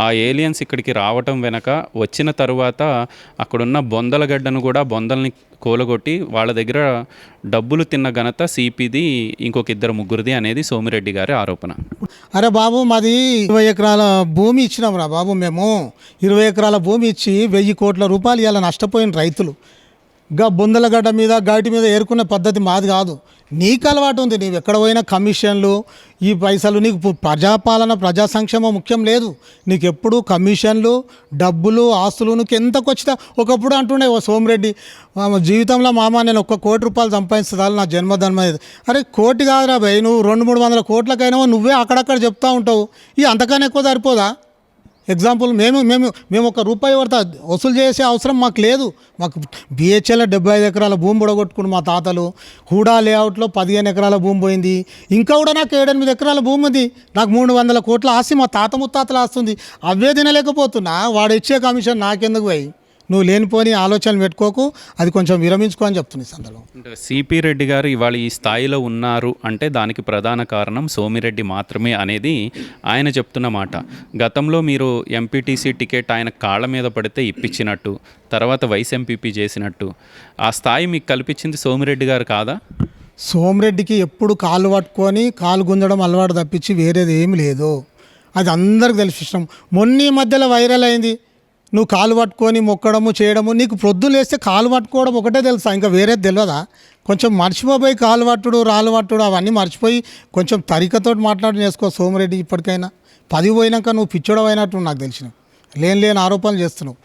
ఆ ఏలియన్స్ ఇక్కడికి రావటం వెనక వచ్చిన తరువాత అక్కడున్న బొందలగడ్డను కూడా బొందల్ని కూలగొట్టి వాళ్ళ దగ్గర డబ్బులు తిన్న ఘనత సిపిది ఇంకొక ఇద్దరు ముగ్గురిది అనేది సోమిరెడ్డి గారి ఆరోపణ. అరే బాబు, మాది 20 ఎకరాల భూమి ఇచ్చినాం రా బాబు. మేము 20 ఎకరాల భూమి ఇచ్చి 1000 కోట్ల రూపాయలు ఇలా నష్టపోయిన రైతులు. బొందలగడ్డ మీద గాటి మీద ఏరుకునే పద్ధతి మాది కాదు. నీకు అలవాటు ఉంది, నీవు ఎక్కడ పోయినా కమిషన్లు, ఈ పైసలు. నీకు ప్రజాపాలన ప్రజా సంక్షేమం ముఖ్యం లేదు, నీకు ఎప్పుడు కమిషన్లు, డబ్బులు, ఆస్తులు. నీకు ఎంతకు వచ్చినా ఒకప్పుడు అంటుండే ఓ సోమిరెడ్డి, జీవితంలో మామ నేను 1 కోటి రూపాయలు సంపాదించాలి నా జన్మధర్మ. అరే కోటి కాదురా భయ్, నువ్వు 200-300 కోట్లకైనా నువ్వే అక్కడక్కడ చెప్తూ ఉంటావు. ఇవి అంతకన్నా ఎక్కువ సరిపోదా? ఎగ్జాంపుల్ మేము మేము మేము 1 రూపాయి పడతా వసూలు చేసే అవసరం మాకు లేదు. మాకు బిహెచ్ఎల్ 75 ఎకరాల భూమి బుడగొట్టుకుని మా తాతలు. హూడా లేఅవుట్లో 15 ఎకరాల భూమి పోయింది. ఇంకా కూడా నాకు 7-8 ఎకరాల భూమి ఉంది. నాకు 300 కోట్ల ఆస్తి మా తాత ముత్తాతలు ఆస్తుంది. అవే తినలేకపోతున్నా. వాడు ఇచ్చే కమిషన్ నాకెందుకు పోయి? నువ్వు లేనిపోని ఆలోచనలు పెట్టుకోకు, అది కొంచెం విరమించుకో అని చెప్తుంది సందర్భం. సిపి రెడ్డి గారు ఇవాళ ఈ స్థాయిలో ఉన్నారు అంటే దానికి ప్రధాన కారణం సోమిరెడ్డి మాత్రమే అనేది ఆయన చెప్తున్న మాట. గతంలో మీరు ఎంపీటీసీ టికెట్ ఆయన కాళ్ళ మీద పడితే ఇప్పించినట్టు, తర్వాత వైస్ ఎంపీపీ చేసినట్టు ఆ స్థాయి మీకు కల్పించింది సోమిరెడ్డి గారు కాదా? సోమిరెడ్డికి ఎప్పుడు కాళ్ళు పట్టుకొని కాలు గుంజడం అలవాటు తప్పించి వేరేది ఏమి లేదు. అది అందరికి తెలిసిన విషయం. మొన్న మధ్యలో వైరల్ అయింది, నువ్వు కాలు పట్టుకొని మొక్కడము చేయడము. నీకు ప్రొద్దున లేస్తే కాలు పట్టుకోవడం ఒకటే తెలుసా, ఇంకా వేరేది తెలియదా? కొంచెం మర్చిపోయి కాలు పట్టుడు, రాళ్ళు పట్టుడు అవన్నీ మర్చిపోయి కొంచెం తరికతోటి మాట్లాడి చేసుకో సోమిరెడ్డి. ఇప్పటికైనా 10 పోయినాక నువ్వు పిచ్చోడవైనట్టు నాకు తెలిసిన లేని ఆరోపణలు చేస్తున్నావు.